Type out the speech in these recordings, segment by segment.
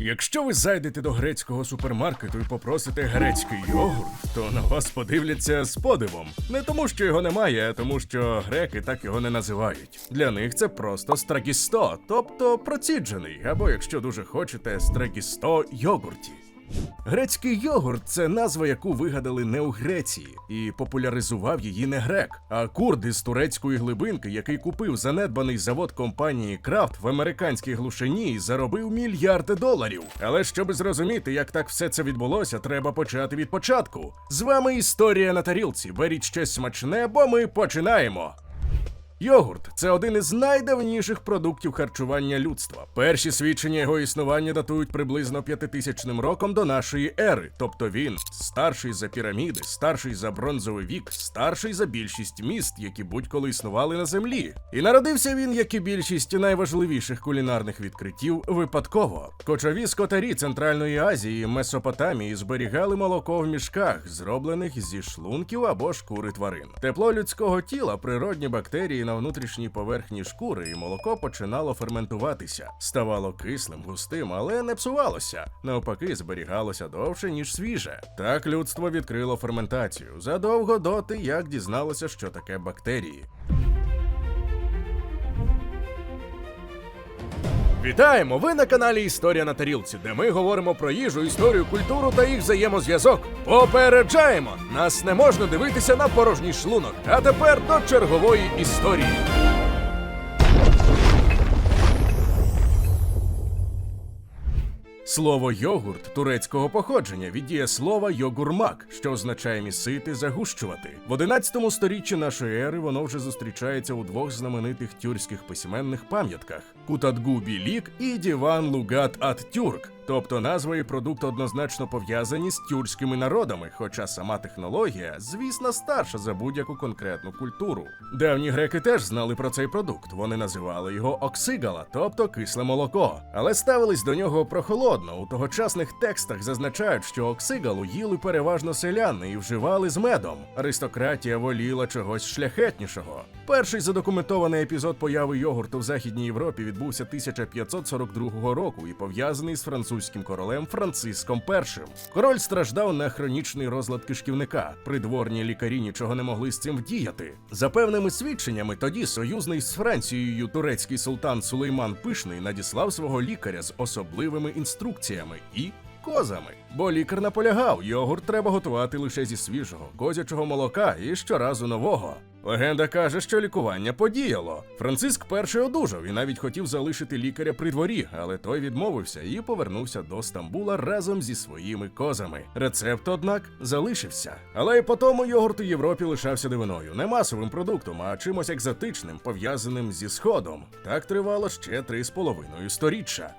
Якщо ви зайдете до грецького супермаркету і попросите грецький йогурт, то на вас подивляться з подивом. Не тому, що його немає, а тому, що греки так його не називають. Для них це просто страгісто, тобто проціджений, або, якщо дуже хочете, страгісто йогурті. Грецький йогурт – це назва, яку вигадали не у Греції, і популяризував її не грек, а курд із турецької глибинки, який купив занедбаний завод компанії Крафт в американській глушині і заробив мільярди доларів. Але щоб зрозуміти, як так все це відбулося, треба почати від початку. З вами історія на тарілці. Беріть щось смачне, бо ми починаємо! Йогурт – це один із найдавніших продуктів харчування людства. Перші свідчення його існування датують приблизно 5000 роком до нашої ери, тобто він старший за піраміди, старший за бронзовий вік, старший за більшість міст, які будь-коли існували на землі. І народився він, як і більшість найважливіших кулінарних відкриттів, випадково. Кочові скотарі Центральної Азії і Месопотамії зберігали молоко в мішках, зроблених зі шлунків або шкури тварин. Тепло людського тіла, природні бактерії на внутрішній поверхні шкури, і молоко починало ферментуватися. Ставало кислим, густим, але не псувалося. Навпаки, зберігалося довше, ніж свіже. Так людство відкрило ферментацію задовго доти, як дізналося, що таке бактерії. Вітаємо! Ви на каналі Історія на тарілці, де ми говоримо про їжу, історію, культуру та їх взаємозв'язок. Попереджаємо! Нас не можна дивитися на порожній шлунок. А тепер до чергової історії. Слово «йогурт» турецького походження від дієслова «йогурмак», що означає місити, загущувати. В 11 сторіччі нашої ери воно вже зустрічається у двох знаменитих тюркських письменних пам'ятках – Кутадгу Білік і Діван Лугат ат-Тюрк. Тобто назва і продукт однозначно пов'язані з тюркськими народами, хоча сама технологія, звісно, старша за будь-яку конкретну культуру. Давні греки теж знали про цей продукт, вони називали його оксигала, тобто кисле молоко, але ставились до нього прохолодно. У тогочасних текстах зазначають, що оксигалу їли переважно селяни і вживали з медом. Аристократія воліла чогось шляхетнішого. Перший задокументований епізод появи йогурту в Західній Європі відбувся 1542 року і пов'язаний з французьким королем Франциском І. Король страждав на хронічний розлад кишківника. Придворні лікарі нічого не могли з цим вдіяти. За певними свідченнями, тоді союзний з Францією турецький султан Сулейман Пишний надіслав свого лікаря з особливими інструкціями і козами. Бо лікар наполягав, йогурт треба готувати лише зі свіжого, козячого молока і щоразу нового. Легенда каже, що лікування подіяло. Франциск І одужав і навіть хотів залишити лікаря при дворі, але той відмовився і повернувся до Стамбула разом зі своїми козами. Рецепт, однак, залишився. Але й по тому йогурт у Європі лишався дивиною. Не масовим продуктом, а чимось екзотичним, пов'язаним зі Сходом. Так тривало ще 3,5 сторіччя.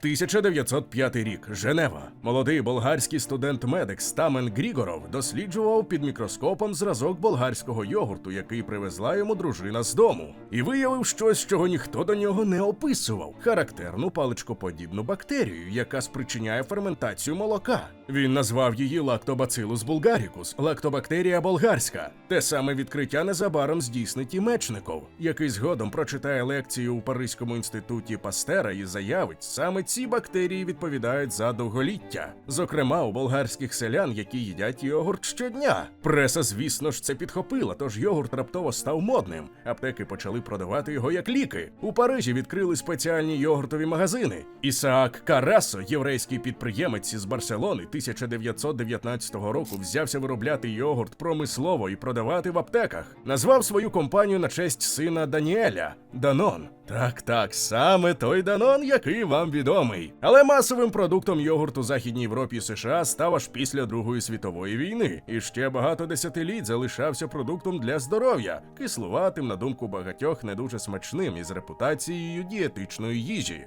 1905 рік. Женева. Молодий болгарський студент-медик Стамен Грігоров досліджував під мікроскопом зразок болгарського йогурту, який привезла йому дружина з дому. І виявив щось, чого ніхто до нього не описував – характерну паличкоподібну бактерію, яка спричиняє ферментацію молока. Він назвав її Lactobacillus bulgaricus – лактобактерія болгарська. Те саме відкриття незабаром здійснить і Мечников, який згодом прочитає лекцію у Паризькому інституті Пастера і заявить, саме ці бактерії відповідають за довголіття. Зокрема, у болгарських селян, які їдять йогурт щодня. Преса, звісно ж, це підхопила, тож йогурт раптово став модним. Аптеки почали продавати його як ліки. У Парижі відкрили спеціальні йогуртові магазини. Ісаак Карасо, єврейський підприємець із Барселони, 1919 року взявся виробляти йогурт промислово і продавати в аптеках. Назвав свою компанію на честь сина Даніеля – Данон. Так, саме той Данон, який вам відомий. Але масовим продуктом йогурту у Західній Європі і США став аж після Другої світової війни. І ще багато десятиліть залишався продуктом для здоров'я, кислуватим, на думку багатьох, не дуже смачним із репутацією дієтичної їжі.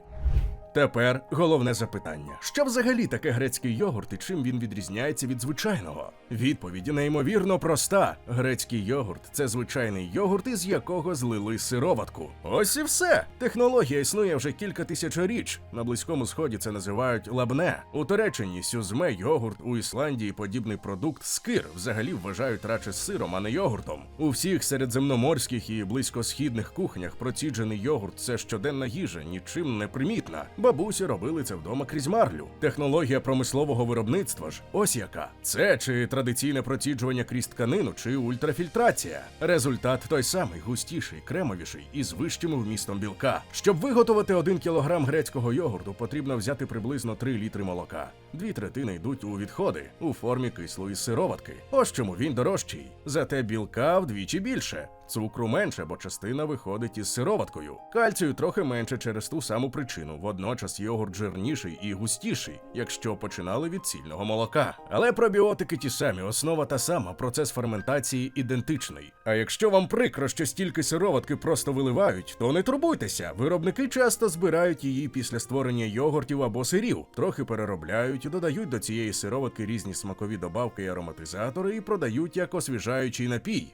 Тепер головне запитання. Що взагалі таке грецький йогурт і чим він відрізняється від звичайного? Відповідь неймовірно проста. Грецький йогурт – це звичайний йогурт, із якого злили сироватку. Ось і все. Технологія існує вже кілька тисячоріч. На Близькому Сході це називають лабне. У Туреччині сюзме йогурт, у Ісландії подібний продукт скир взагалі вважають радше сиром, а не йогуртом. У всіх середземноморських і близькосхідних кухнях проціджений йогурт – це щоденна їжа, нічим не примітна. Бабусі робили це вдома крізь марлю. Технологія промислового виробництва ж ось яка. Це чи традиційне проціджування крізь тканину, чи ультрафільтрація. Результат той самий, густіший, кремовіший і з вищим вмістом білка. Щоб виготовити 1 кілограм грецького йогурту, потрібно взяти приблизно 3 літри молока. 2/3 йдуть у відходи у формі кислої сироватки. Ось чому він дорожчий. Зате білка вдвічі більше. Цукру менше, бо частина виходить із сироваткою. Кальцію трохи менше через ту саму причину. Водночас йогурт жирніший і густіший, якщо починали від цільного молока. Але пробіотики ті самі, основа та сама, процес ферментації ідентичний. А якщо вам прикро, що стільки сироватки просто виливають, то не турбуйтеся. Виробники часто збирають її після створення йогуртів або сирів, трохи переробляють, додають до цієї сироватки різні смакові добавки і ароматизатори і продають як освіжаючий напій.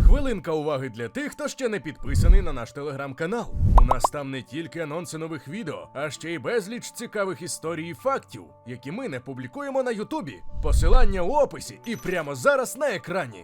Хвилинка уваги для тих, хто ще не підписаний на наш телеграм-канал. У нас там не тільки анонси нових відео, а ще й безліч цікавих історій і фактів, які ми не публікуємо на Ютубі. Посилання у описі і прямо зараз на екрані.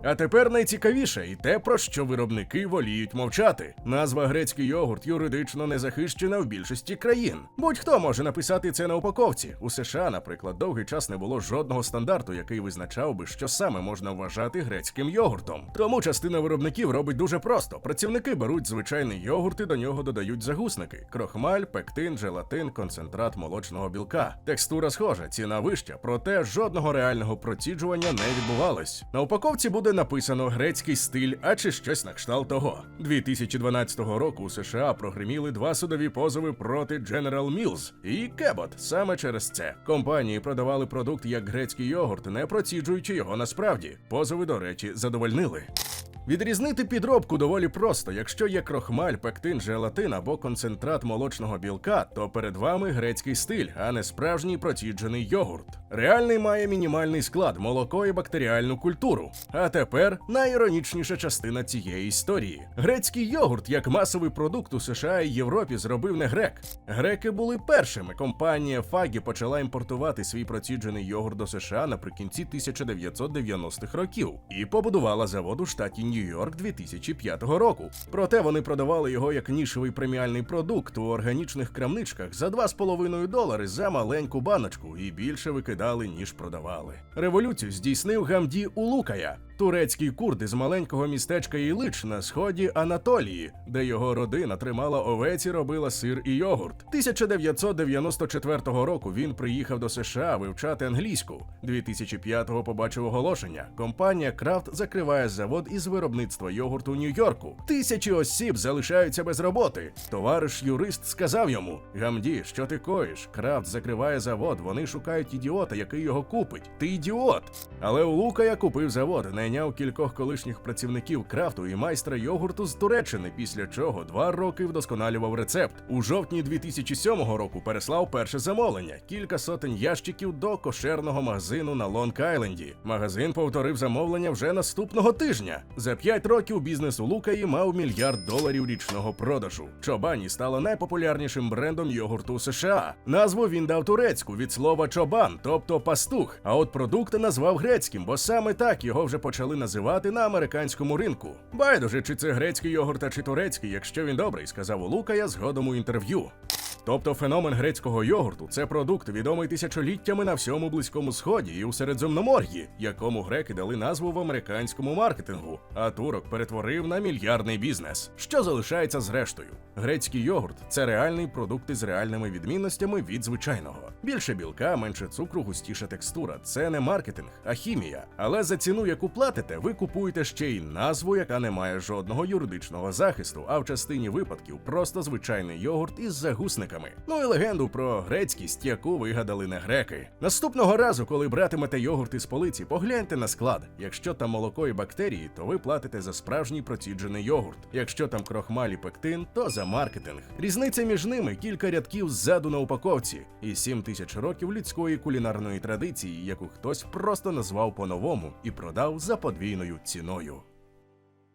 А тепер найцікавіше і те, про що виробники воліють мовчати. Назва грецький йогурт юридично не захищена в більшості країн. Будь-хто може написати це на упаковці. У США, наприклад, довгий час не було жодного стандарту, який визначав би, що саме можна вважати грецьким йогуртом. Тому частина виробників робить дуже просто. Працівники беруть звичайний йогурт і до нього додають загусники: крохмаль, пектин, желатин, концентрат молочного білка. Текстура схожа, ціна вища, проте жодного реального проціджування не відбувалось. На упаковці буде написано «грецький стиль», а чи щось на кшталт того. 2012 року у США прогриміли 2 судові позови проти General Mills і Cabot саме через це. Компанії продавали продукт як грецький йогурт, не проціджуючи його насправді. Позови, до речі, задовольнили. Відрізнити підробку доволі просто. Якщо є крохмаль, пектин, желатин або концентрат молочного білка, то перед вами грецький стиль, а не справжній проціджений йогурт. Реальний має мінімальний склад, молоко і бактеріальну культуру. А тепер найіронічніша частина цієї історії. Грецький йогурт як масовий продукт у США і Європі зробив не грек. Греки були першими. Компанія Фагі почала імпортувати свій проціджений йогурт до США наприкінці 1990-х років і побудувала завод у штаті Нью-Йорк 2005 року. Проте вони продавали його як нішевий преміальний продукт у органічних крамничках за $2,5 за маленьку баночку і більше викидали, ніж продавали. Революцію здійснив Гамді Улукая, турецький курд із маленького містечка Ілич на сході Анатолії, де його родина тримала овець і робила сир і йогурт. 1994 року він приїхав до США вивчати англійську. 2005-го побачив оголошення. Компанія Kraft закриває завод із виробництва йогурту у Нью-Йорку. Тисячі осіб залишаються без роботи. Товариш-юрист сказав йому: «Гамді, що ти коїш? Kraft закриває завод, вони шукають ідіота, який його купить. Ти ідіот!» Але Улукая купив завод, найняв кількох колишніх працівників Крафту і майстра йогурту з Туреччини, після чого 2 роки вдосконалював рецепт. У жовтні 2007 року переслав перше замовлення – кілька сотень ящиків до кошерного магазину на Лонг-Айленді. Магазин повторив замовлення вже наступного тижня. За 5 років бізнес Улукаї мав $1 мільярд річного продажу. Чобані стала найпопулярнішим брендом йогурту США. Назву він дав турецьку від слова чобан, тобто пастух, а от продукт назвав грецьким, бо саме так його вже почали називати на американському ринку. Байдуже, чи це грецький йогурт, а чи турецький, якщо він добрий, сказав Улукая згодом у інтерв'ю. Тобто феномен грецького йогурту – це продукт, відомий тисячоліттями на всьому Близькому Сході і у Середземномор'ї, якому греки дали назву в американському маркетингу, а турок перетворив на мільярдний бізнес. Що залишається зрештою? Грецький йогурт – це реальний продукт із реальними відмінностями від звичайного. Більше білка, менше цукру, густіша текстура – це не маркетинг, а хімія. Але за ціну, яку платите, ви купуєте ще й назву, яка не має жодного юридичного захисту, а в частині випадків просто звичайний йогурт із загусниками. Ну і легенду про грецькість, яку вигадали не греки. Наступного разу, коли братимете йогурт із полиці, погляньте на склад. Якщо там молоко і бактерії, то ви платите за справжній проціджений йогурт. Якщо там крохмаль і пектин, то за маркетинг. Різниця між ними – кілька рядків ззаду на упаковці і 7000 років людської кулінарної традиції, яку хтось просто назвав по-новому і продав за подвійною ціною.